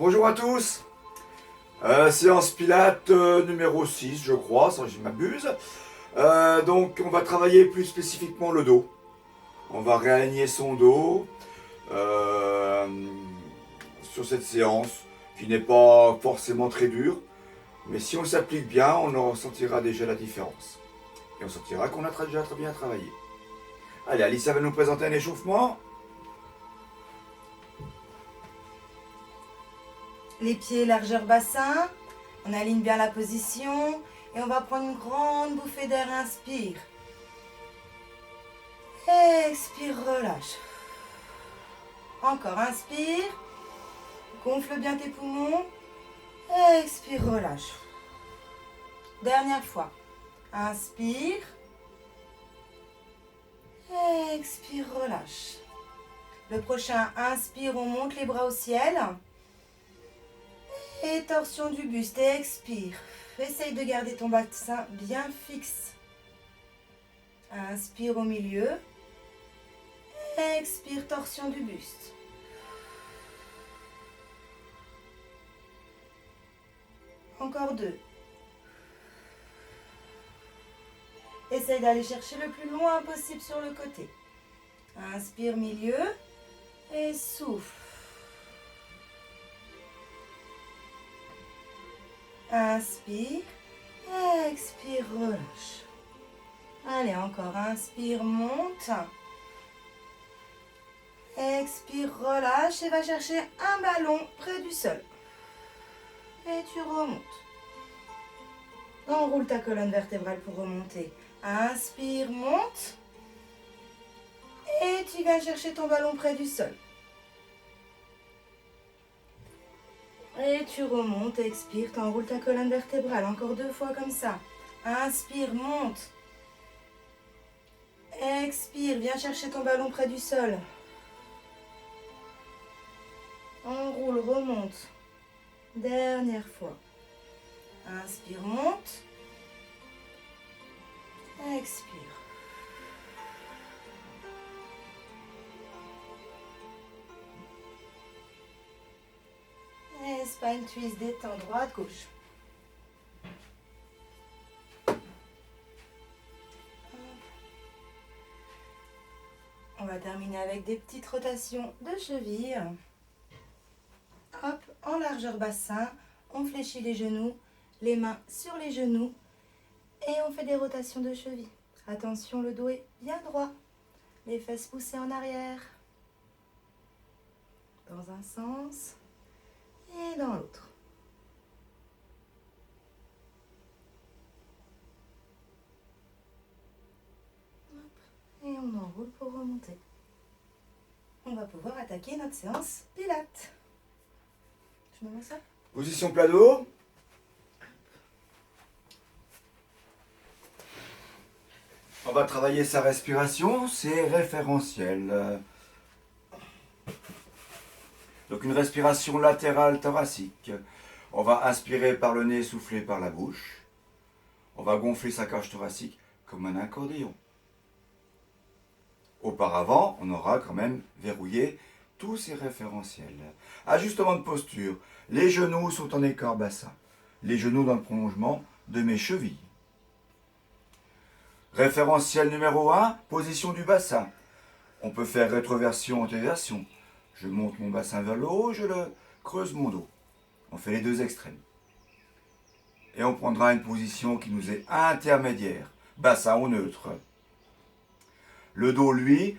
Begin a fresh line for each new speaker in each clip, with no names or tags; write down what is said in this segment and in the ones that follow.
Bonjour à tous. Séance Pilates numéro 6, je crois, sans que je m'abuse. Donc on va travailler plus spécifiquement le dos. On va réaligner son dos euh, sur cette séance qui n'est pas forcément très dure. Mais si on s'applique bien, on en ressentira déjà la différence. Et on sentira qu'on a déjà très bien travaillé. Allez, Alicia va nous présenter un échauffement.
Les pieds largeur bassin, on aligne bien la position et on va prendre une grande bouffée d'air, inspire. Expire, relâche. Encore, inspire. Gonfle bien tes poumons. Expire, relâche. Dernière fois. Inspire. Expire, relâche. Le prochain, inspire, on monte les bras au ciel. Et torsion du buste et expire. Essaye de garder ton bassin bien fixe. Inspire au milieu. Expire, torsion du buste. Encore 2. Essaye d'aller chercher le plus loin possible sur le côté. Inspire, milieu. Et souffle. Inspire, expire, relâche. Allez, encore, inspire, monte. Expire, relâche et va chercher un ballon près du sol. Et tu remontes. Enroule ta colonne vertébrale pour remonter. Inspire, monte. Et tu vas chercher ton ballon près du sol. Et tu remontes, expire, tu enroules ta colonne vertébrale. Encore 2 fois comme ça. Inspire, monte. Expire, viens chercher ton ballon près du sol. Enroule, remonte. Dernière fois. Inspire, monte. Expire. Et spine twist, détends, droite, gauche. On va terminer avec des petites rotations de cheville. Hop, en largeur bassin, on fléchit les genoux, les mains sur les genoux et on fait des rotations de cheville. Attention, le dos est bien droit, les fesses poussées en arrière, dans un sens et dans l'autre. Et on enroule pour remonter. On va pouvoir attaquer notre séance Pilates. Je me mets ça.
Position plat dos. On va travailler sa respiration, c'est référentiel. Donc une respiration latérale thoracique. On va inspirer par le nez, souffler par la bouche. On va gonfler sa cage thoracique comme un accordéon. Auparavant, on aura quand même verrouillé tous ces référentiels. Ajustement de posture. Les genoux sont en écart bassin. Les genoux dans le prolongement de mes chevilles. Référentiel numéro 1, position du bassin. On peut faire rétroversion, antéversion. Je monte mon bassin vers le haut, je le creuse mon dos. On fait les deux extrêmes. Et on prendra une position qui nous est intermédiaire, bassin au neutre. Le dos, lui,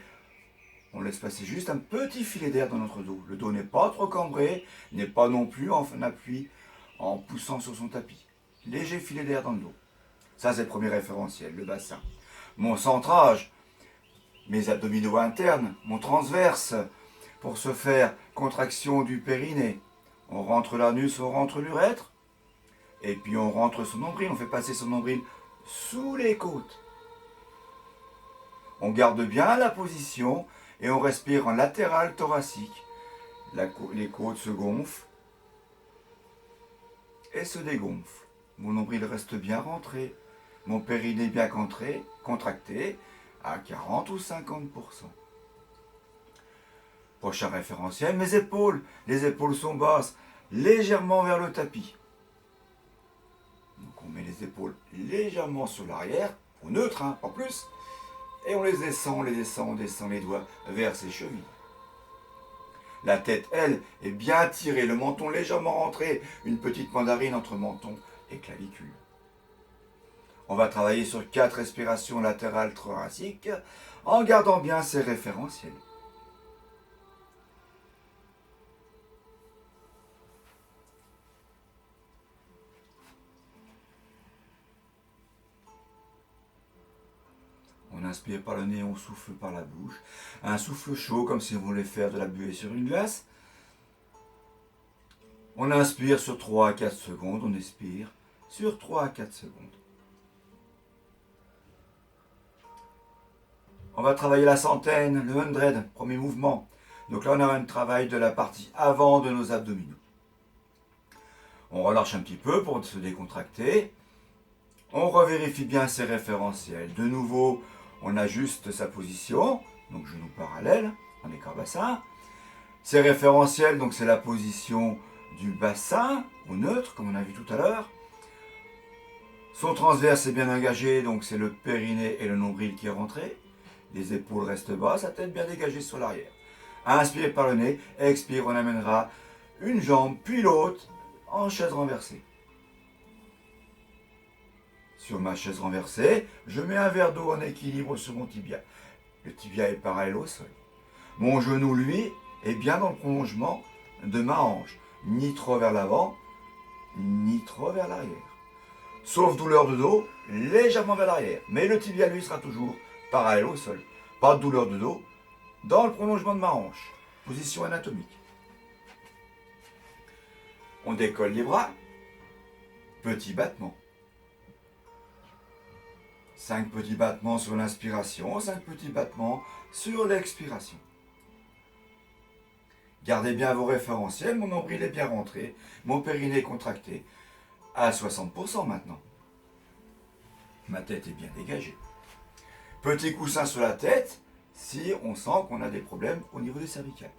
on laisse passer juste un petit filet d'air dans notre dos. Le dos n'est pas trop cambré, n'est pas non plus en appui en poussant sur son tapis. Léger filet d'air dans le dos. Ça, c'est le premier référentiel, le bassin. Mon centrage, mes abdominaux internes, mon transverse, pour se faire contraction du périnée. On rentre l'anus, on rentre l'urètre, et puis on rentre son nombril, on fait passer son nombril sous les côtes. On garde bien la position et on respire en latéral thoracique. Les côtes se gonflent et se dégonflent. Mon nombril reste bien rentré, mon périnée bien contracté à 40 ou 50%. Prochain référentiel, mes épaules. Les épaules sont basses, légèrement vers le tapis. Donc on met les épaules légèrement sur l'arrière, au neutre, hein, pas plus. Et on les descend, on descend les doigts vers ses chevilles. La tête, elle, est bien tirée, le menton légèrement rentré, une petite mandarine entre menton et clavicule. On va travailler sur 4 respirations latérales thoraciques en gardant bien ces référentiels. On inspire par le nez, on souffle par la bouche. Un souffle chaud, comme si on voulait faire de la buée sur une glace. On inspire sur 3 à 4 secondes, on expire sur 3 à 4 secondes. On va travailler la centaine, le 100, premier mouvement. Donc là, on a un travail de la partie avant de nos abdominaux. On relâche un petit peu pour se décontracter. On revérifie bien ses référentiels. De nouveau, on ajuste sa position, donc genoux parallèles, en écart bassin. Ses référentiels, donc c'est la position du bassin, au neutre, comme on a vu tout à l'heure. Son transverse est bien engagé, donc c'est le périnée et le nombril qui est rentré. Les épaules restent bas, sa tête bien dégagée sur l'arrière. Inspire par le nez, expire, on amènera une jambe puis l'autre en chaise renversée. Sur ma chaise renversée, je mets un verre d'eau en équilibre sur mon tibia. Le tibia est parallèle au sol. Mon genou, lui, est bien dans le prolongement de ma hanche. Ni trop vers l'avant, ni trop vers l'arrière. Sauf douleur de dos, légèrement vers l'arrière. Mais le tibia, lui, sera toujours parallèle au sol. Pas de douleur de dos, dans le prolongement de ma hanche. Position anatomique. On décolle les bras. Petit battement. 5 petits battements sur l'inspiration, 5 petits battements sur l'expiration. Gardez bien vos référentiels, mon nombril est bien rentré, mon périnée est contracté à 60% maintenant. Ma tête est bien dégagée. Petit coussin sur la tête si on sent qu'on a des problèmes au niveau des cervicales.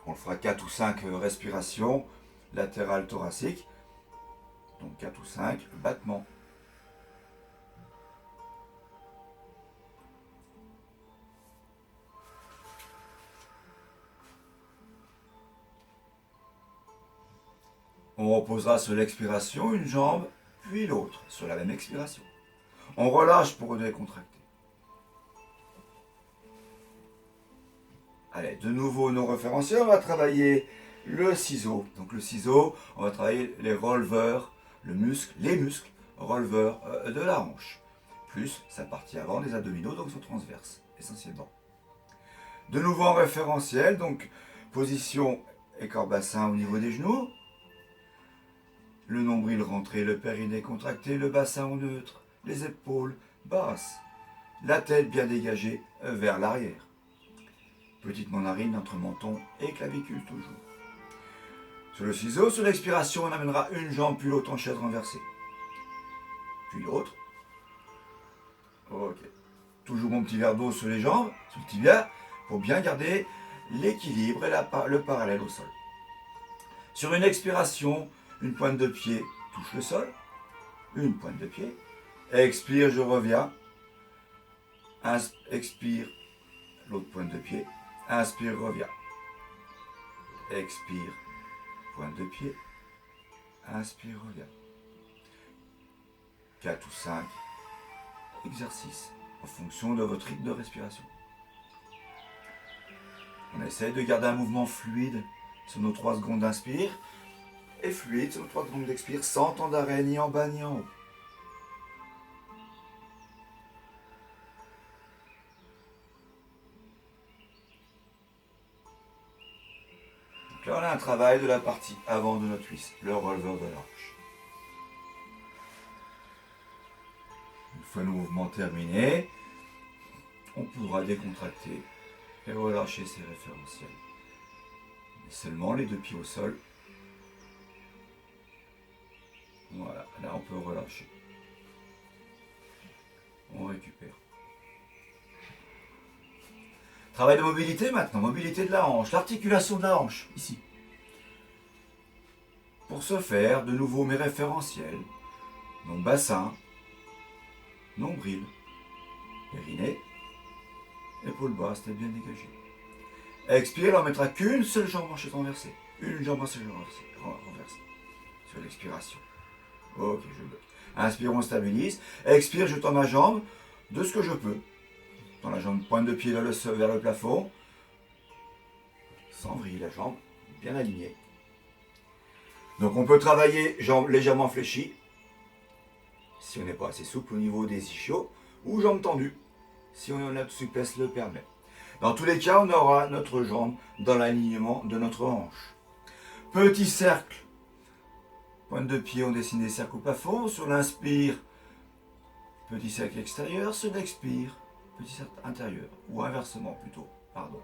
On fera 4 ou 5 respirations latérales thoraciques. Donc 4 ou 5 battements. On reposera sur l'expiration une jambe, puis l'autre, sur la même expiration. On relâche pour décontracter. Allez, de nouveau nos référentiels, on va travailler le ciseau. Donc le ciseau, on va travailler les releveurs, les muscles releveurs de la hanche. Plus sa partie avant des abdominaux, donc son transverse, essentiellement. De nouveau en référentiel, donc position écart bassin au niveau des genoux. Le nombril rentré, le périnée contracté, le bassin au neutre, les épaules basses, la tête bien dégagée vers l'arrière. Petite mandarine entre menton et clavicule toujours. Sur le ciseau, sur l'expiration, on amènera une jambe puis l'autre en chaise renversée. Puis l'autre. Ok. Toujours mon petit verre d'eau sur les jambes, sur le tibia, pour bien garder l'équilibre et le parallèle au sol. Sur une expiration, une pointe de pied touche le sol. Une pointe de pied. Expire, je reviens. Expire, l'autre pointe de pied. Inspire, reviens. Expire, pointe de pied. Inspire, reviens. 4 ou 5 exercices en fonction de votre rythme de respiration. On essaie de garder un mouvement fluide sur nos 3 secondes d'inspire et fluide sur nos 3 secondes d'expire sans temps d'arrêt ni en bas ni en haut. Donc là, on a un travail de la partie avant de notre cuisse, le releveur de la hanche. Une fois le mouvement terminé, on pourra décontracter et relâcher ses référentiels. Mais seulement les 2 pieds au sol. Voilà, là on peut relâcher. On récupère. Travail de mobilité maintenant, mobilité de la hanche, l'articulation de la hanche, ici. Pour ce faire, de nouveau mes référentiels. Donc bassin, nombril, périnée, épaule basse, tête bien dégagée. Expire, on ne mettra qu'une seule jambe en chaise renversée. Une jambe en chaise renversée. Sur l'expiration. Ok, je bloque. Inspire, on stabilise. Expire, je tends ma jambe de ce que je peux. Dans la jambe, pointe de pied vers le plafond. Sans vriller la jambe, bien alignée. Donc on peut travailler jambes légèrement fléchies, si on n'est pas assez souple au niveau des ischios, ou jambes tendues, si notre souplesse le permet. Dans tous les cas, on aura notre jambe dans l'alignement de notre hanche. Petit cercle. Pointe de pied, on dessine des cercles au plafond. Sur l'inspire, petit cercle extérieur. Sur l'expire, petit cercle intérieur. Ou inversement plutôt, pardon.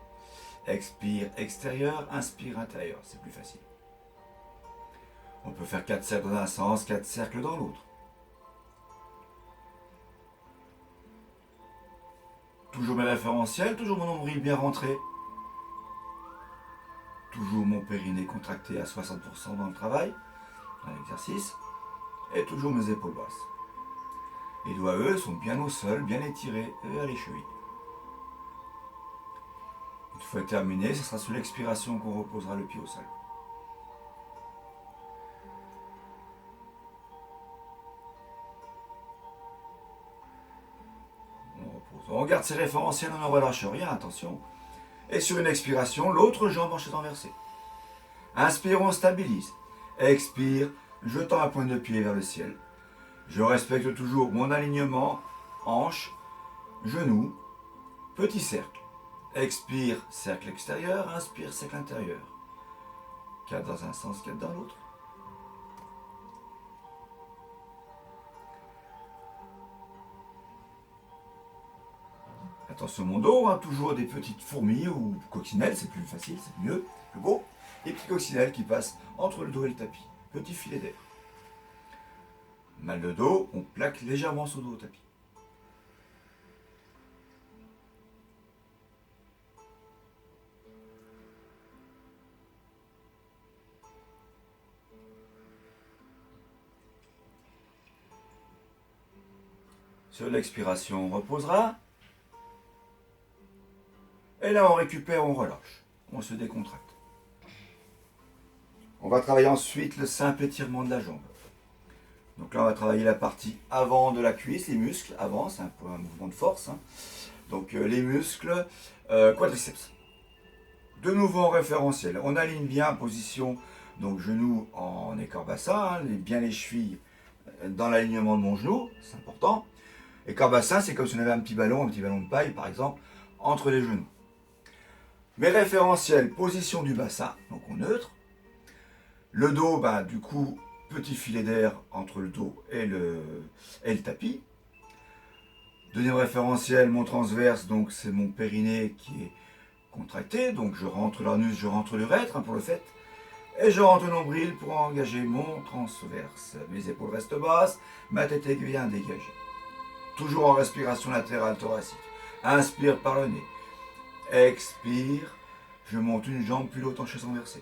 Expire extérieur, inspire intérieur. C'est plus facile. On peut faire 4 cercles dans un sens, 4 cercles dans l'autre. Toujours mes référentiels, toujours mon nombril bien rentré. Toujours mon périnée contracté à 60% dans le travail, dans l'exercice. Et toujours mes épaules basses. Les doigts, eux, sont bien au sol, bien étirés vers les chevilles. Une fois terminé, ce sera sur l'expiration qu'on reposera le pied au sol. On garde ses référentiels, on ne relâche rien, attention. Et sur une expiration, l'autre jambe en chaise renversée. Inspire, on stabilise. Expire, je tends la pointe de pied vers le ciel. Je respecte toujours mon alignement, hanche, genou, petit cercle. Expire, cercle extérieur, inspire, cercle intérieur. 4 dans un sens, 4 dans l'autre. Attention mon dos, hein, toujours des petites fourmis ou coccinelles, c'est plus facile, c'est mieux, plus beau. Des petits coccinelles qui passent entre le dos et le tapis. Petit filet d'air. Mal de dos, on plaque légèrement son dos au tapis. Sur l'expiration, on reposera. Et là, on récupère, on relâche. On se décontracte. On va travailler ensuite le simple étirement de la jambe. Donc là, on va travailler la partie avant de la cuisse, les muscles avant, c'est un mouvement de force. Hein. Donc les muscles, quadriceps. De nouveau en référentiel. On aligne bien position, donc genou en écart bassin, hein, bien les chevilles dans l'alignement de mon genou, c'est important. Écart bassin, c'est comme si on avait un petit ballon de paille par exemple, entre les genoux. Mes référentiels, position du bassin, donc on neutre. Le dos, du coup, petit filet d'air entre le dos et le tapis. Deuxième référentiel, mon transverse, donc c'est mon périnée qui est contracté, donc je rentre l'anus, je rentre l'urètre pour le fait, et je rentre le nombril pour engager mon transverse. Mes épaules restent basses, ma tête est bien dégagée. Toujours en respiration latérale thoracique. Inspire par le nez. Expire, je monte une jambe plus haute en chaise renversée.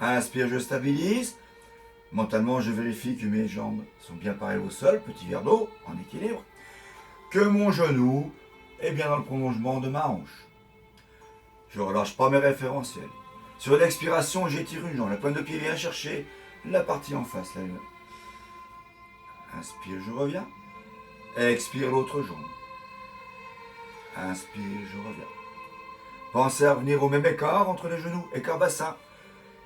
Inspire, je stabilise. Mentalement, je vérifie que mes jambes sont bien parallèles au sol, petit verre d'eau, en équilibre. Que mon genou est bien dans le prolongement de ma hanche. Je ne relâche pas mes référentiels. Sur l'expiration, j'étire une jambe. La pointe de pied vient chercher la partie en face. Là. Inspire, je reviens. Expire l'autre jambe. Inspire, je reviens. Pensez à revenir au même écart entre les genoux, écart bassin.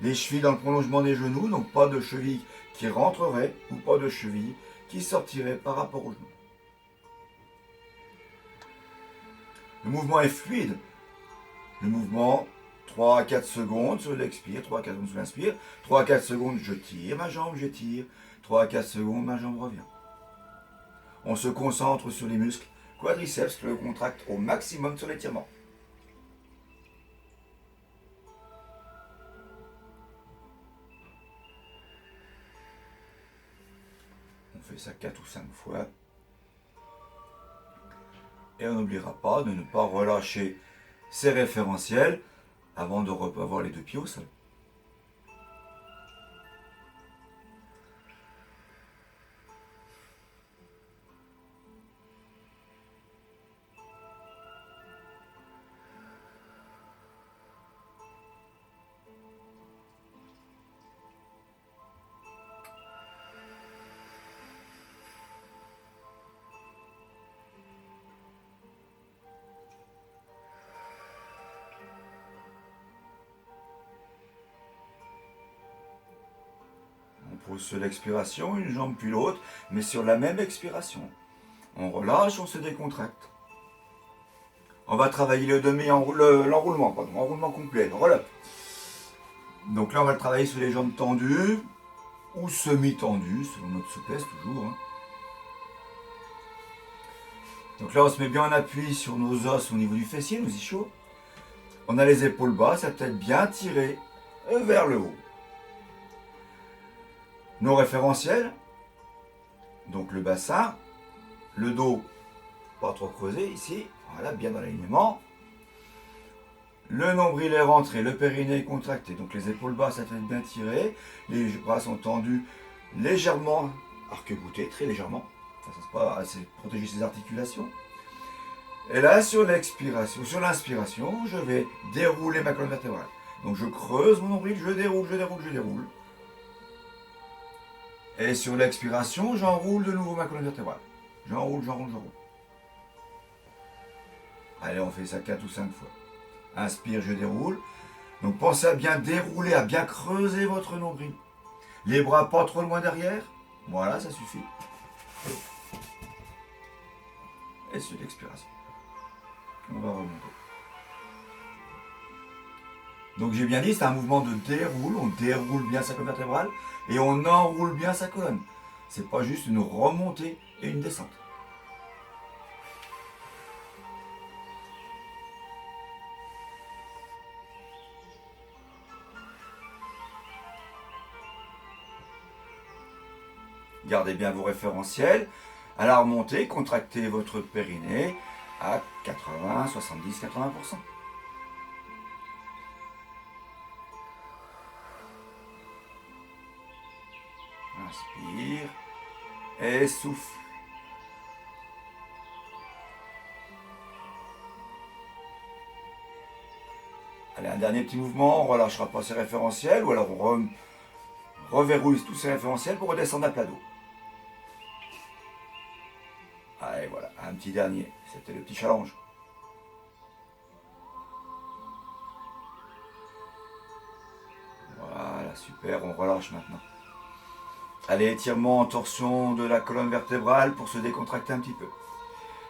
Les chevilles dans le prolongement des genoux, donc pas de cheville qui rentrerait ou pas de cheville qui sortirait par rapport aux genoux. Le mouvement est fluide. Le mouvement, 3 à 4 secondes sur l'expire, 3 à 4 secondes sur l'inspire, 3 à 4 secondes, je tire ma jambe, j'étire, 3 à 4 secondes, ma jambe revient. On se concentre sur les muscles quadriceps que l'on contracte au maximum sur l'étirement. On fait ça 4 ou 5 fois. Et on n'oubliera pas de ne pas relâcher ses référentiels avant de avoir les deux pieds au sol. On pose sur l'expiration, une jambe puis l'autre, mais sur la même expiration. On relâche, on se décontracte. On va travailler l'enroulement, enroulement complet, le roll-up. Donc là, on va le travailler sur les jambes tendues ou semi-tendues, selon notre souplesse toujours. Donc là, on se met bien en appui sur nos os au niveau du fessier, nos ischios. On a les épaules basses, la tête bien tirée vers le haut. Nos référentiels, donc le bassin, le dos pas trop creusé ici, voilà, bien dans l'alignement. Le nombril est rentré, le périnée est contracté, donc les épaules basses, la tête bien tirée, les bras sont tendus légèrement arc-boutés, très légèrement, c'est protéger ses articulations. Et là, sur l'expiration, sur l'inspiration, je vais dérouler ma colonne vertébrale. Donc je creuse mon nombril, je déroule, je déroule, je déroule. Et sur l'expiration, j'enroule de nouveau ma colonne vertébrale. J'enroule, j'enroule, j'enroule. Allez, on fait ça 4 ou 5 fois. Inspire, je déroule. Donc pensez à bien dérouler, à bien creuser votre nombril. Les bras pas trop loin derrière. Voilà, ça suffit. Et sur l'expiration, on va remonter. Donc j'ai bien dit, c'est un mouvement de déroule. On déroule bien sa colonne vertébrale et on enroule bien sa colonne. C'est pas juste une remontée et une descente. Gardez bien vos référentiels. À la remontée, contractez votre périnée à 80, 70, 80%. Inspire et souffle. Allez, un dernier petit mouvement, on ne relâchera pas ses référentiels ou alors on reverrouille tous ses référentiels pour redescendre à plat dos. Allez, voilà, un petit dernier, c'était le petit challenge. Voilà, super, on relâche maintenant. Allez, étirement en torsion de la colonne vertébrale pour se décontracter un petit peu.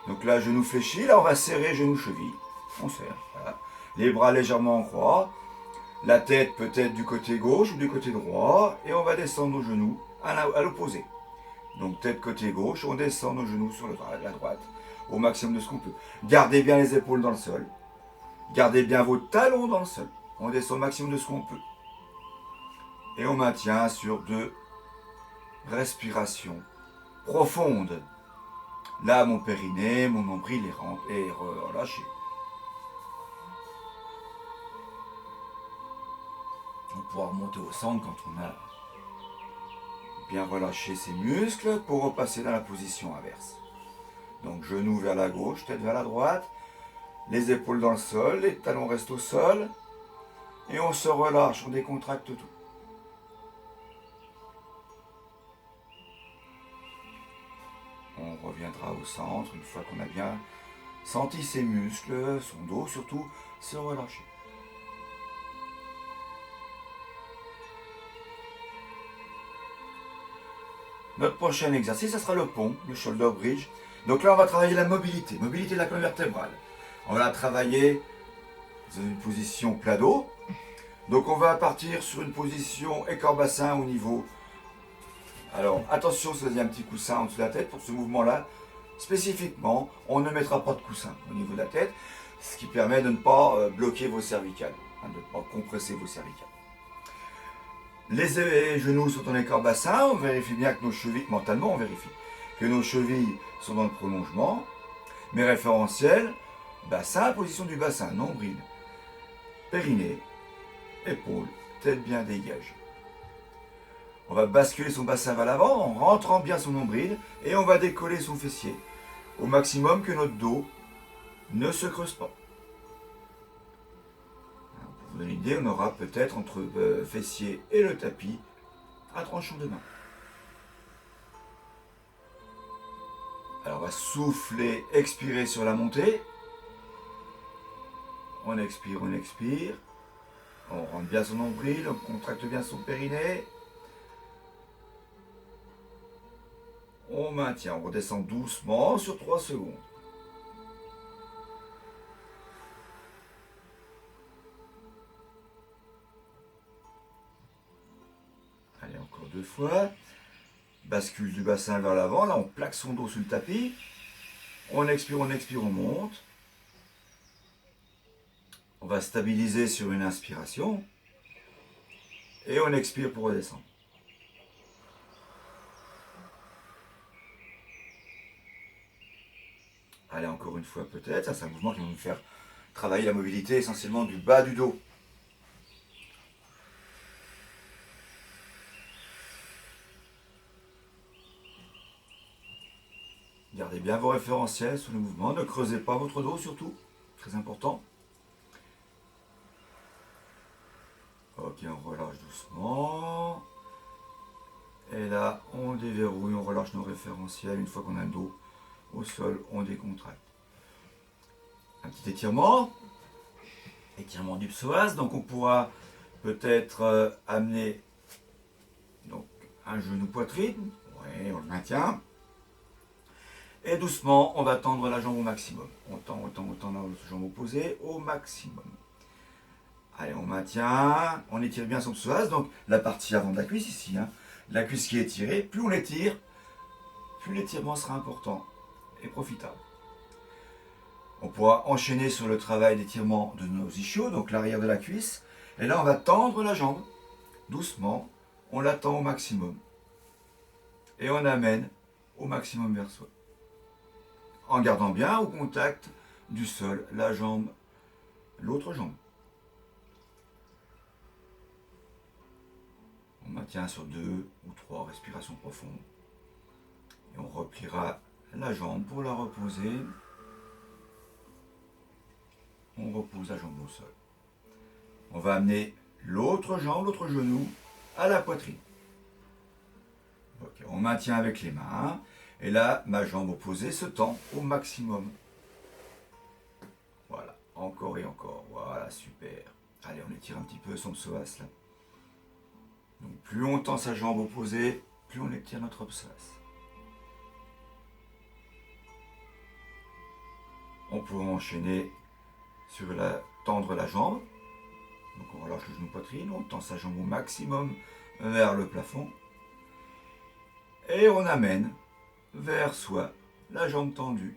Donc là, genou fléchi, là on va serrer genou-cheville. On serre, voilà. Les bras légèrement en croix. La tête peut-être du côté gauche ou du côté droit. Et on va descendre nos genoux à l'opposé. Donc tête côté gauche, on descend nos genoux sur la droite au maximum de ce qu'on peut. Gardez bien les épaules dans le sol. Gardez bien vos talons dans le sol. On descend au maximum de ce qu'on peut. Et on maintient sur 2 respirations profondes. Là, mon périnée, mon nombril est relâché. On pourra remonter au centre quand on a bien relâché ses muscles pour repasser dans la position inverse. Donc genoux vers la gauche, tête vers la droite, les épaules dans le sol, les talons restent au sol et on se relâche, on décontracte tout. On reviendra au centre une fois qu'on a bien senti ses muscles, son dos surtout, se relâcher. Notre prochain exercice, ça sera le pont, le shoulder bridge. Donc là, on va travailler la mobilité de la colonne vertébrale. On va la travailler dans une position plat dos. Donc on va partir sur une position écart-bassin au niveau. Alors attention, si vous avez un petit coussin en dessous de la tête, pour ce mouvement-là, spécifiquement, on ne mettra pas de coussin au niveau de la tête, ce qui permet de ne pas bloquer vos cervicales, de ne pas compresser vos cervicales. Les genoux sont en écart bassin, on vérifie bien que nos chevilles, mentalement on vérifie, que nos chevilles sont dans le prolongement. Mes référentiels, bassin, position du bassin, nombril, périnée, épaules, tête bien dégagée. On va basculer son bassin vers l'avant en rentrant bien son nombril et on va décoller son fessier au maximum que notre dos ne se creuse pas. Pour vous donner une idée, on aura peut-être entre le fessier et le tapis un tranchant de main. Alors on va souffler, expirer sur la montée. On expire, on expire. On rentre bien son nombril, on contracte bien son périnée. On maintient, on redescend doucement sur 3 secondes. Allez, encore 2 fois. Bascule du bassin vers l'avant. Là, on plaque son dos sur le tapis. On expire, on monte. On va stabiliser sur une inspiration. Et on expire pour redescendre. Allez, encore une fois peut-être. Ça, c'est un mouvement qui va nous faire travailler la mobilité essentiellement du bas du dos. Gardez bien vos référentiels sur le mouvement. Ne creusez pas votre dos surtout. Très important. Ok, on relâche doucement. Et là, on déverrouille, on relâche nos référentiels. Une fois qu'on a le dos au sol, on décontracte. Un petit étirement. Étirement du psoas. Donc on pourra peut-être amener donc, un genou poitrine. Oui, on le maintient. Et doucement, on va tendre la jambe au maximum. On tend la jambe opposée au maximum. Allez, on maintient, on étire bien son psoas, donc la partie avant de la cuisse ici. La cuisse qui est étirée, plus on l'étire, plus l'étirement sera important et profitable. On pourra enchaîner sur le travail d'étirement de nos ischios, donc l'arrière de la cuisse. Et là, on va tendre la jambe, doucement, on la tend au maximum. Et on amène au maximum vers soi. En gardant bien au contact du sol la jambe, l'autre jambe. On maintient sur 2 ou 3 respirations profondes. Et on repliera la jambe pour la reposer. On repose la jambe au sol. On va amener l'autre jambe, l'autre genou à la poitrine. Okay, on maintient avec les mains. Et là, ma jambe opposée se tend au maximum. Voilà, encore et encore. Voilà, super. Allez, on étire un petit peu son psoas là. Donc plus on tend sa jambe opposée, plus on étire notre psoas. On peut enchaîner sur tendre la jambe. Donc on relâche le genou poitrine, on tend sa jambe au maximum vers le plafond. Et on amène vers soi la jambe tendue.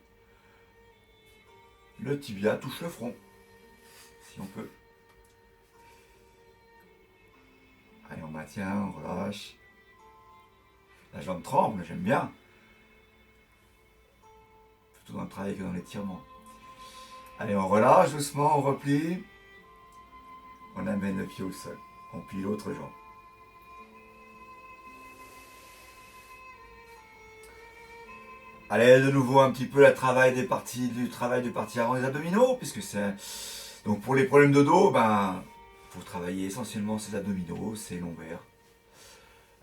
Le tibia touche le front, si on peut. Allez, on maintient, on relâche. La jambe tremble, j'aime bien. Plutôt dans le travail que dans l'étirement. Allez, on relâche doucement, on replie. On amène le pied au sol. On plie l'autre jambe. Allez, de nouveau un petit peu du travail des parties avant des abdominaux, puisque c'est... Donc pour les problèmes de dos, faut travailler essentiellement ses abdominaux, ses lombaires.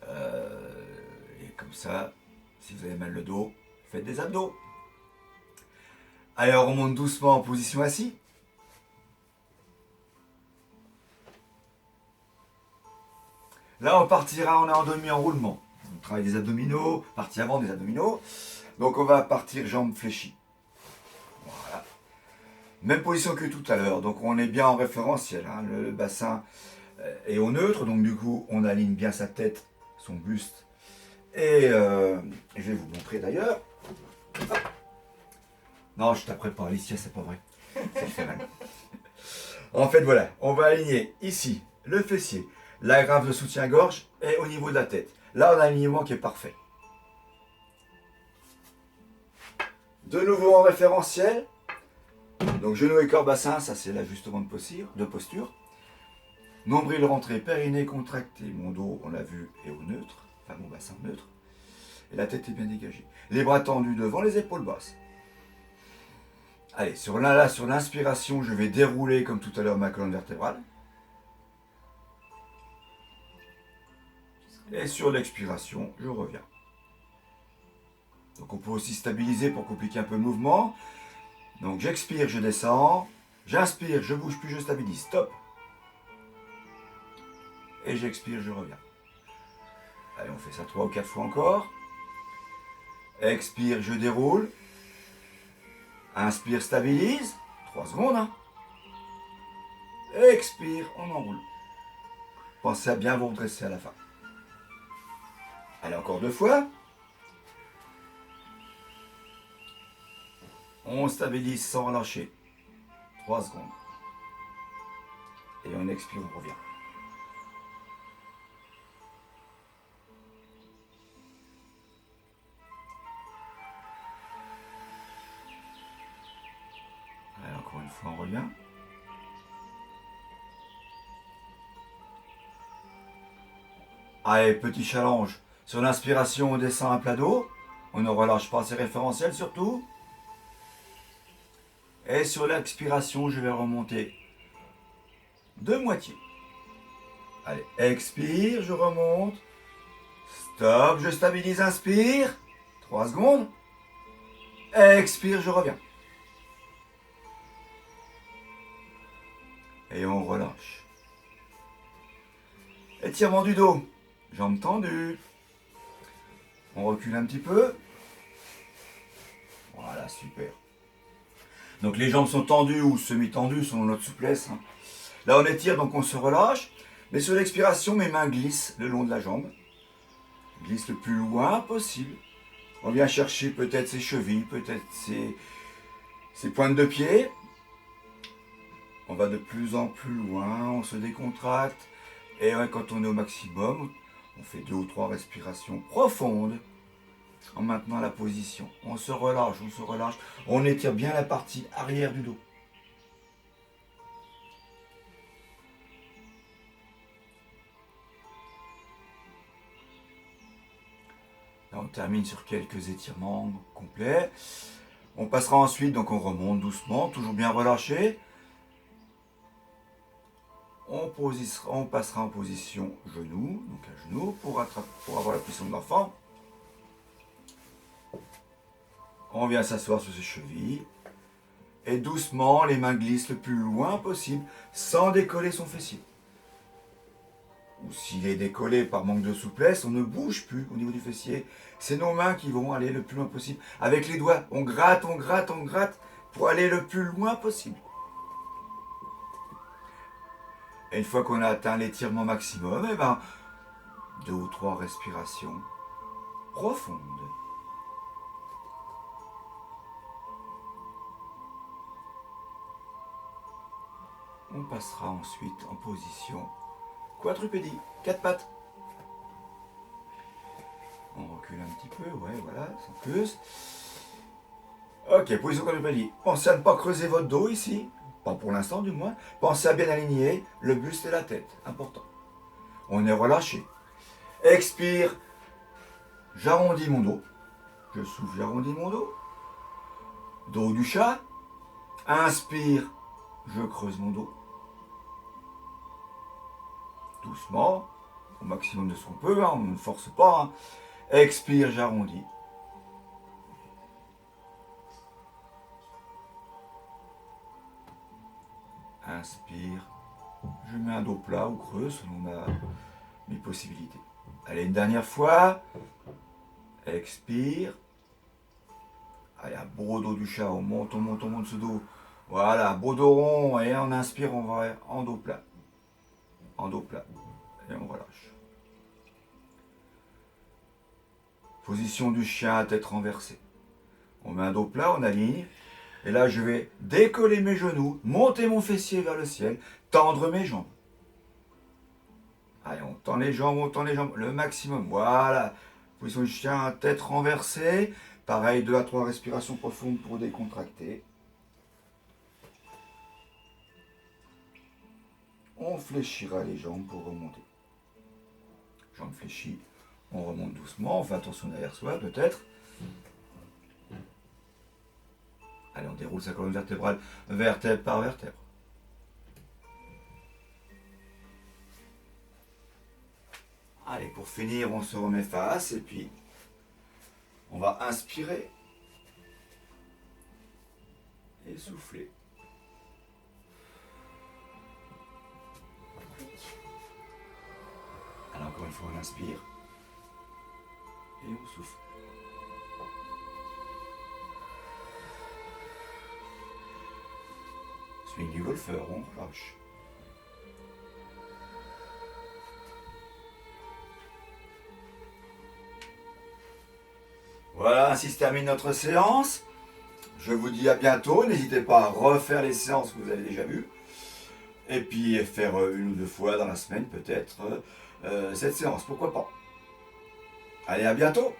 Et comme ça, si vous avez mal le dos, faites des abdos. Allez, on remonte doucement en position assis. Là, on partira, on est en demi-enroulement. On travaille des abdominaux, partie avant des abdominaux. Donc on va partir jambes fléchies. Voilà. Même position que tout à l'heure. Donc on est bien en référentiel. Le bassin est au neutre. Donc du coup, on aligne bien sa tête, son buste. Et je vais vous montrer d'ailleurs. Non, je taperai pas. Alicia, c'est pas vrai. Ça fait mal. En fait, voilà. On va aligner ici le fessier. La grave de soutien-gorge est au niveau de la tête. Là, on a un alignement qui est parfait. De nouveau en référentiel. Donc genou et corps bassin, ça c'est l'ajustement de posture. Nombril rentré, périnée contracté, mon dos, on l'a vu, est au neutre, enfin mon bassin neutre. Et la tête est bien dégagée. Les bras tendus devant, les épaules basses. Allez, sur l'inspiration, je vais dérouler comme tout à l'heure ma colonne vertébrale. Et sur l'expiration, je reviens. Donc on peut aussi stabiliser pour compliquer un peu le mouvement. Donc j'expire, je descends. J'inspire, je bouge plus, je stabilise. Stop. Et j'expire, je reviens. Allez, on fait ça 3 ou 4 fois encore. Expire, je déroule. Inspire, stabilise. 3 secondes. Hein. Expire, on enroule. Pensez à bien vous redresser à la fin. Allez, encore 2 fois. On stabilise sans relâcher. 3 secondes. Et on expire, on revient. Allez, encore une fois, on revient. Allez, petit challenge. Sur l'inspiration, on descend un plat d'eau. On ne relâche pas ses référentiels surtout. Et sur l'expiration, je vais remonter de moitié. Allez, expire, je remonte. Stop, je stabilise, inspire. 3 secondes. Expire, je reviens. Et on relâche. Étirement du dos. Jambes tendues. On recule un petit peu. Voilà, super. Donc les jambes sont tendues ou semi-tendues selon notre souplesse. Là on étire, donc on se relâche. Mais sur l'expiration, mes mains glissent le long de la jambe. Glissent le plus loin possible. On vient chercher peut-être ses chevilles, peut-être ses pointes de pied. On va de plus en plus loin, on se décontracte. Et quand on est au maximum, on fait 2 ou 3 respirations profondes. En maintenant la position. On se relâche, on se relâche. On étire bien la partie arrière du dos. Là, on termine sur quelques étirements complets. On passera ensuite, donc on remonte doucement, toujours bien relâché. On passera en position genou, donc à genoux, pour avoir la position de l'enfant. On vient s'asseoir sur ses chevilles. Et doucement, les mains glissent le plus loin possible, sans décoller son fessier. Ou s'il est décollé par manque de souplesse, on ne bouge plus au niveau du fessier. C'est nos mains qui vont aller le plus loin possible. Avec les doigts, on gratte, on gratte, on gratte, pour aller le plus loin possible. Et une fois qu'on a atteint l'étirement maximum, 2 ou 3 respirations profondes. On passera ensuite en position quadrupédie, 4 pattes. On recule un petit peu, ouais, voilà, sans plus. Ok, position quadrupédie. Pensez à ne pas creuser votre dos ici, pas pour l'instant du moins. Pensez à bien aligner le buste et la tête, important. On est relâché. Expire, j'arrondis mon dos. Je souffle, j'arrondis mon dos. Dos du chat. Inspire, je creuse mon dos. Doucement, au maximum de ce qu'on peut, on ne force pas. Expire, j'arrondis. Inspire, je mets un dos plat ou creux selon mes possibilités. Allez, une dernière fois. Expire. Allez, un beau dos du chat, on monte ce dos. Voilà, beau dos rond, et on inspire, on va en dos plat. En dos plat. Et on relâche. Position du chien à tête renversée. On met un dos plat, on aligne. Et là, je vais décoller mes genoux, monter mon fessier vers le ciel, tendre mes jambes. Allez, on tend les jambes, le maximum. Voilà. Position du chien, tête renversée. Pareil, 2 à 3 respirations profondes pour décontracter. On fléchira les jambes pour remonter. Jambes fléchies, on remonte doucement, on fait attention derrière soi peut-être. Allez, on déroule sa colonne vertébrale, vertèbre par vertèbre. Allez, pour finir, on se remet face et puis on va inspirer et souffler. Alors encore une fois, on inspire et on souffle. Swing du golfeur, on relâche. Voilà, ainsi se termine notre séance. Je vous dis à bientôt. N'hésitez pas à refaire les séances que vous avez déjà vues. Et puis faire 1 ou 2 fois dans la semaine peut-être cette séance, pourquoi pas. Allez, à bientôt.